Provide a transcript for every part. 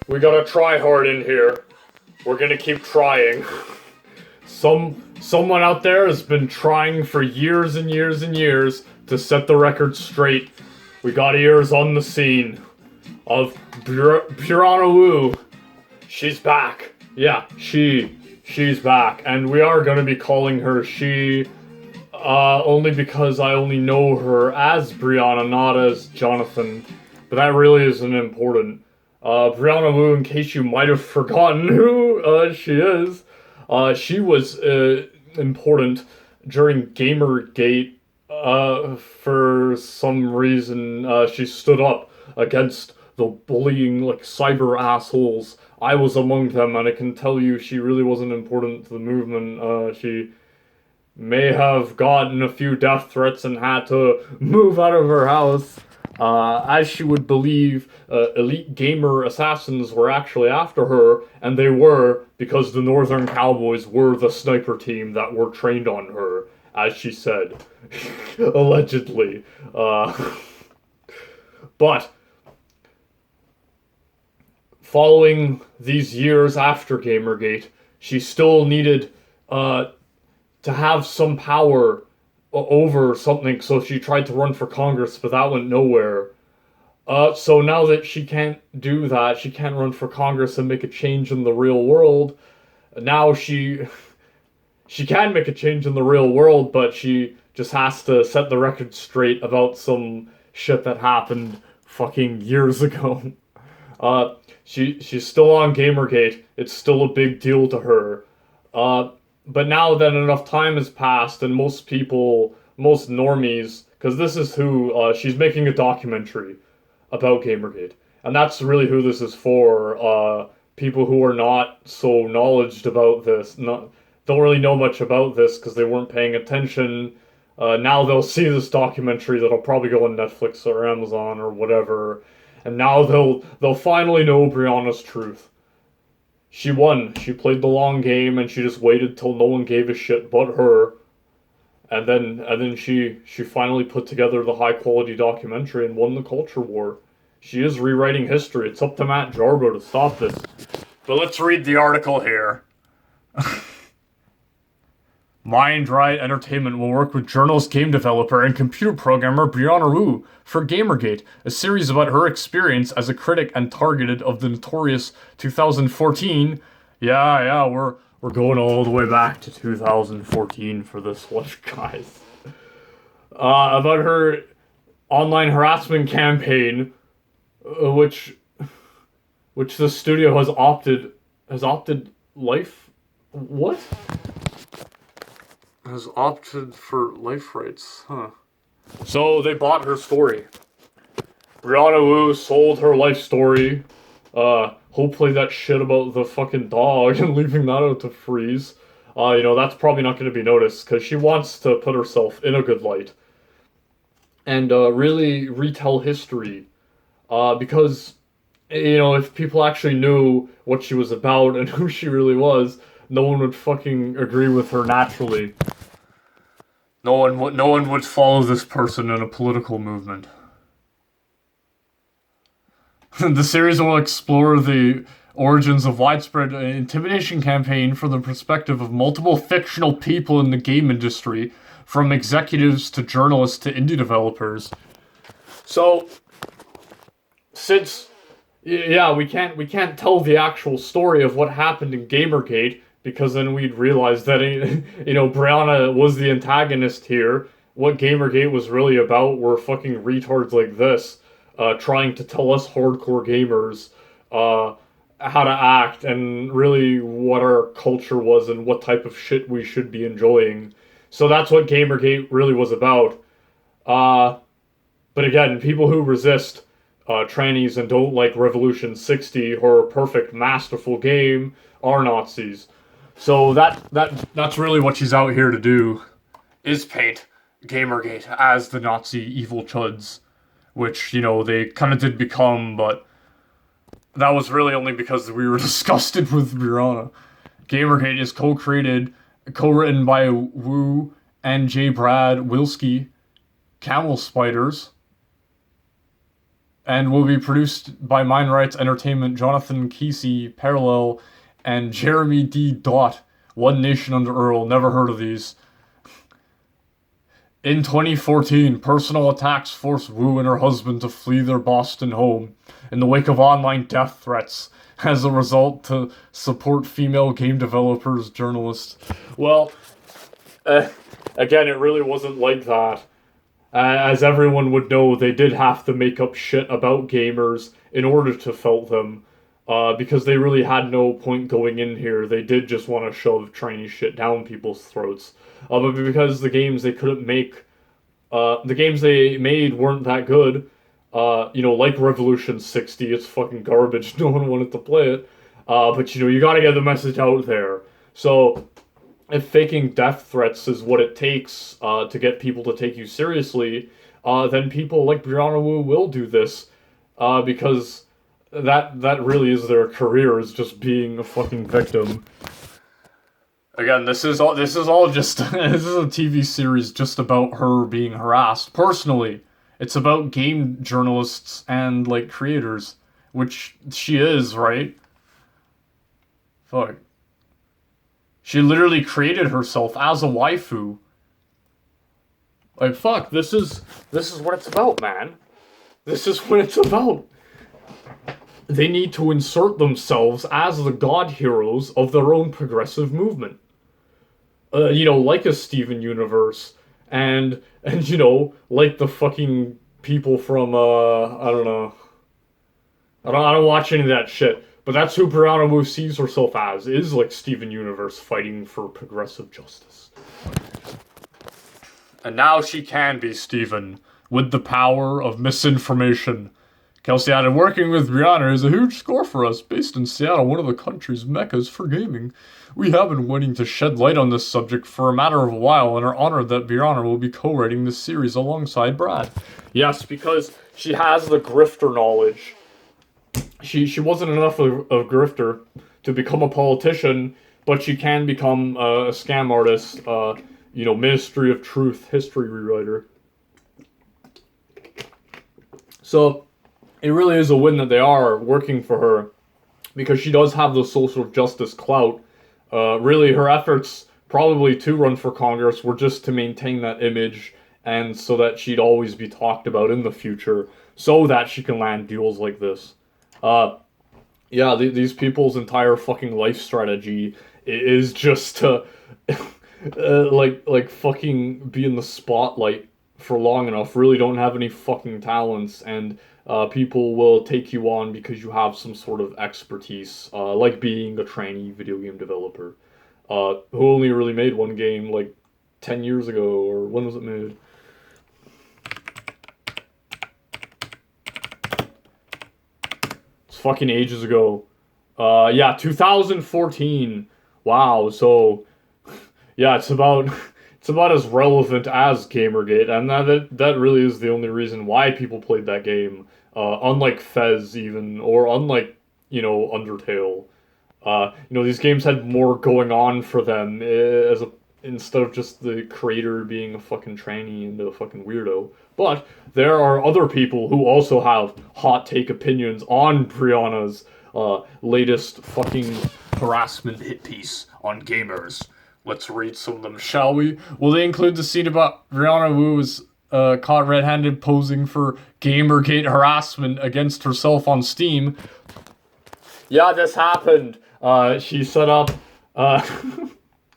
We gotta try hard in here. We're gonna keep trying. Someone out there has been trying for years and years and years to set the record straight. We got ears on the scene of Purana Wu. She's back. Yeah, she's back, and we are gonna be calling her she. Only because I only know her as Brianna, not as Jonathan. But that really isn't important. Brianna Wu, in case you might have forgotten who she is, she was important during Gamergate. For some reason, she stood up against the bullying, like, cyber assholes. I was among them, and I can tell you she really wasn't important to the movement. She may have gotten a few death threats and had to move out of her house. As she would believe, elite gamer assassins were actually after her, and they were because the Northern Cowboys were the sniper team that were trained on her, as she said. Allegedly. But, following these years after Gamergate, she still needed, to have some power over something, so she tried to run for Congress, but that went nowhere. So now that she can't do that, she can't run for Congress and make a change in the real world. Now she can make a change in the real world, but she just has to set the record straight about some shit that happened fucking years ago. She's still on Gamergate. It's still a big deal to her. But now that enough time has passed, and most people, most normies, because this is who, she's making a documentary about Gamergate. And that's really who this is for. People who are not so knowledgeable about this, don't really know much about this because they weren't paying attention. Now they'll see this documentary that'll probably go on Netflix or Amazon or whatever. And now they'll finally know Brianna's truth. She won. She played the long game, and she just waited till no one gave a shit but her. And then she finally put together the high quality documentary and won the culture war. She is rewriting history. It's up to Matt Jarbo to stop this. But let's read the article here. Mind Riot Entertainment will work with journalist, game developer, and computer programmer Brianna Wu for Gamergate, a series about her experience as a critic and targeted of the notorious 2014. Yeah, we're going all the way back to 2014 for this one, guys. About her online harassment campaign, which the studio has opted life. What? Has opted for life rights, huh? So they bought her story. Brianna Wu sold her life story. Hopefully that shit about the fucking dog and leaving that out to freeze. That's probably not going to be noticed because she wants to put herself in a good light and really retell history. Because, if people actually knew what she was about and who she really was, no one would fucking agree with her naturally. No one would follow this person in a political movement. The series will explore the origins of widespread intimidation campaign from the perspective of multiple fictional people in the game industry, from executives to journalists to indie developers. So, since we can't tell the actual story of what happened in Gamergate, because then we'd realize that, Brianna was the antagonist here. What Gamergate was really about were fucking retards like this, trying to tell us hardcore gamers, how to act, and really what our culture was and what type of shit we should be enjoying. So that's what Gamergate really was about. But again, people who resist trannies and don't like Revolution 60 or a perfect, masterful game are Nazis. So that's really what she's out here to do, is paint Gamergate as the Nazi evil chuds, which, they kind of did become, but that was really only because we were disgusted with Brianna. Gamergate is co-written by Wu and J. Brad Wilski, Camel Spiders. and will be produced by Mind Rights Entertainment, Jonathan Kesey, Parallel, and Jeremy D. Dot. One Nation Under Earl. Never heard of these. In 2014, personal attacks forced Wu and her husband to flee their Boston home in the wake of online death threats. As a result, to support female game developers, journalists. Well, again, it really wasn't like that. As everyone would know, they did have to make up shit about gamers in order to fill them. Because they really had no point going in here. They did just want to shove Chinese shit down people's throats. But because the games they couldn't make, the games they made weren't that good, like Revolution 60, it's fucking garbage. No one wanted to play it. But, you gotta get the message out there. So, if faking death threats is what it takes to get people to take you seriously, then people like Brianna Wu will do this. Because that really is their career, is just being a fucking victim. Again, this is all just this is a TV series just about her being harassed. Personally, it's about game journalists and like creators, which she is, right? Fuck. She literally created herself as a waifu. Like fuck, this is what it's about, man. This is what it's about. They need to insert themselves as the god heroes of their own progressive movement. Like a Steven Universe, and like the fucking people from I don't know. I don't watch any of that shit, but that's who Brianna Wu sees herself as, is like Steven Universe fighting for progressive justice. And now she can be Steven, with the power of misinformation. Kelsey added, working with Brianna is a huge score for us. Based in Seattle, one of the country's meccas for gaming. We have been wanting to shed light on this subject for a matter of a while and are honored that Brianna will be co-writing this series alongside Brad. Yes, because she has the grifter knowledge. She wasn't enough of a grifter to become a politician, but she can become a scam artist, Ministry of Truth history rewriter. So it really is a win that they are working for her, because she does have the social justice clout. Really, her efforts probably to run for Congress were just to maintain that image, and so that she'd always be talked about in the future, so that she can land deals like this. These people's entire fucking life strategy is just to, fucking be in the spotlight for long enough, really don't have any fucking talents, and people will take you on because you have some sort of expertise, like being a trainee video game developer, who only really made one game like 10 years ago, or when was it made? It's fucking ages ago. 2014. Wow, so yeah, it's about as relevant as Gamergate, and that really is the only reason why people played that game. Unlike Fez, even, or unlike Undertale, these games had more going on for them instead of just the creator being a fucking tranny and a fucking weirdo. But there are other people who also have hot take opinions on Brianna's latest fucking harassment hit piece on gamers. Let's read some of them, shall we? Will they include the scene about Brianna Wu was caught red-handed posing for Gamergate harassment against herself on Steam? Yeah, this happened. She set up...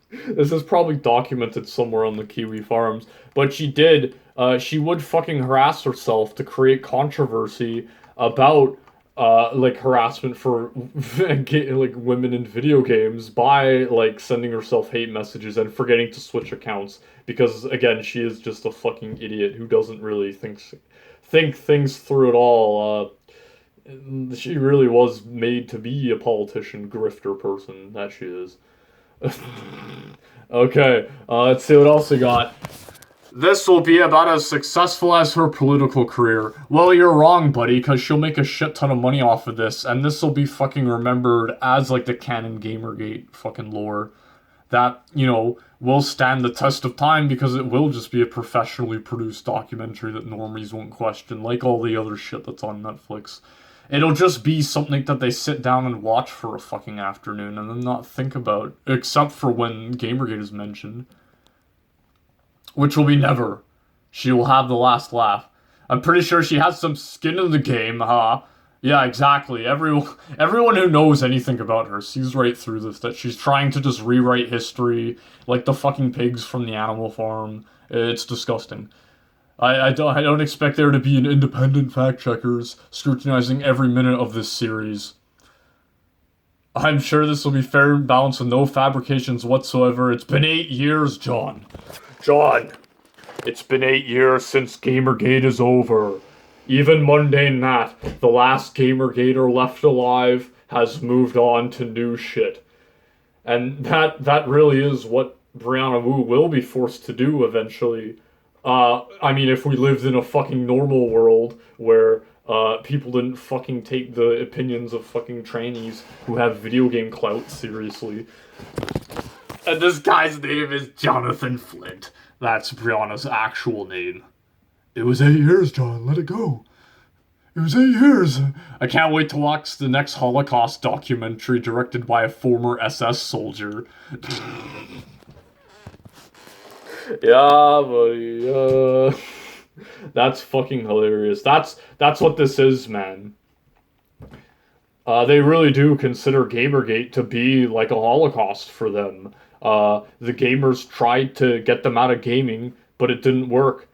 this is probably documented somewhere on the Kiwi Farms, but she would fucking harass herself to create controversy about harassment for women in video games by sending herself hate messages and forgetting to switch accounts, because again, she is just a fucking idiot who doesn't really think things through at all. She really was made to be a politician, grifter person that she is. Okay, let's see what else we got. This will be about as successful as her political career. Well, you're wrong, buddy, because she'll make a shit ton of money off of this, and this will be fucking remembered as, the canon Gamergate fucking lore. That, will stand the test of time because it will just be a professionally produced documentary that normies won't question, like all the other shit that's on Netflix. It'll just be something that they sit down and watch for a fucking afternoon and then not think about, except for when Gamergate is mentioned. Which will be never. She will have the last laugh. I'm pretty sure she has some skin in the game, huh? Yeah, exactly. Everyone who knows anything about her sees right through this, that she's trying to just rewrite history like the fucking pigs from the Animal Farm. It's disgusting. I don't expect there to be an independent fact checkers scrutinizing every minute of this series. I'm sure this will be fair and balanced with no fabrications whatsoever. It's been 8 years, John. John, it's been 8 years since Gamergate is over. Even mundane that, the last Gamergater left alive has moved on to new shit. And that really is what Brianna Wu will be forced to do eventually. I mean, if we lived in a fucking normal world where people didn't fucking take the opinions of fucking trannies who have video game clout seriously. And this guy's name is Jonathan Flint. That's Brianna's actual name. It was 8 years, John. Let it go. It was 8 years. I can't wait to watch the next Holocaust documentary directed by a former SS soldier. Yeah, buddy. That's fucking hilarious. That's what this is, man. They really do consider Gamergate to be like a Holocaust for them. The gamers tried to get them out of gaming, but it didn't work.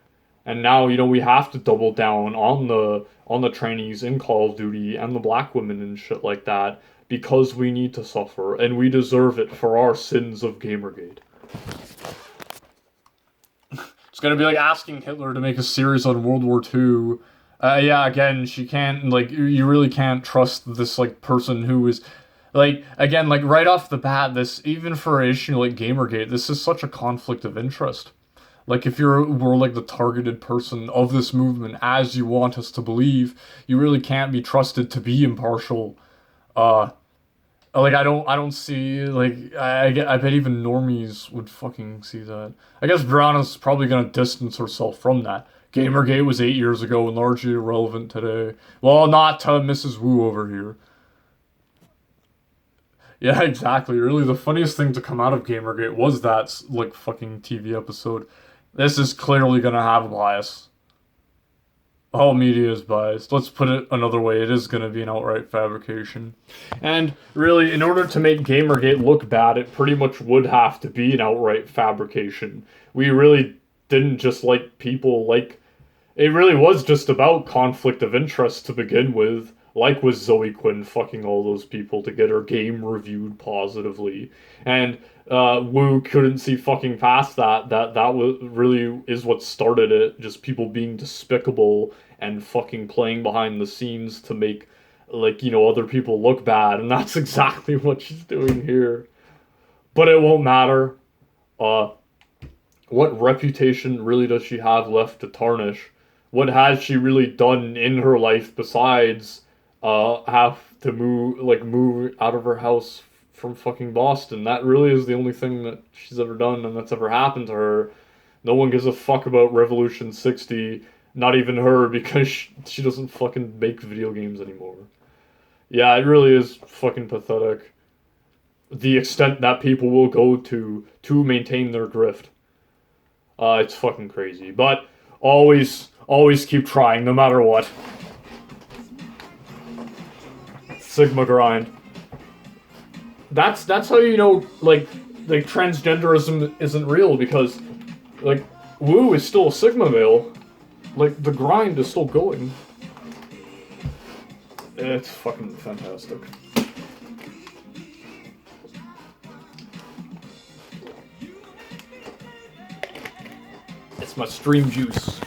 And now, we have to double down on the trannies in Call of Duty and the black women and shit like that because we need to suffer and we deserve it for our sins of Gamergate. It's gonna be like asking Hitler to make a series on World War II. Yeah, again, she can't, you really can't trust this, person who is, again, right off the bat, this, even for an issue like Gamergate, this is such a conflict of interest. If we're, the targeted person of this movement, as you want us to believe, you really can't be trusted to be impartial. I don't see, I bet even normies would fucking see that. I guess Brianna's probably gonna distance herself from that. Gamergate was 8 years ago and largely irrelevant today. Well, not to Mrs. Wu over here. Yeah, exactly. Really, the funniest thing to come out of Gamergate was that, fucking TV episode. This is clearly gonna have a bias. All media is biased. Let's put it another way, it is going to be an outright fabrication. And really, in order to make Gamergate look bad, it pretty much would have to be an outright fabrication. We really didn't just like people, it really was just about conflict of interest to begin with, with Zoe Quinn fucking all those people to get her game reviewed positively. And Wu couldn't see fucking past that. That was really is what started it. Just people being despicable and fucking playing behind the scenes to make, other people look bad. And that's exactly what she's doing here. But it won't matter. What reputation really does she have left to tarnish? What has she really done in her life besides have to move out of her house from fucking Boston? That really is the only thing that she's ever done and that's ever happened to her. No one gives a fuck about Revolution 60, not even her, because she doesn't fucking make video games anymore. Yeah, it really is fucking pathetic. The extent that people will go to maintain their grift. It's fucking crazy. But always keep trying, no matter what. Sigma grind. That's how you know, transgenderism isn't real, because, Wu is still a Sigma male. The grind is still going. It's fucking fantastic. It's my stream juice.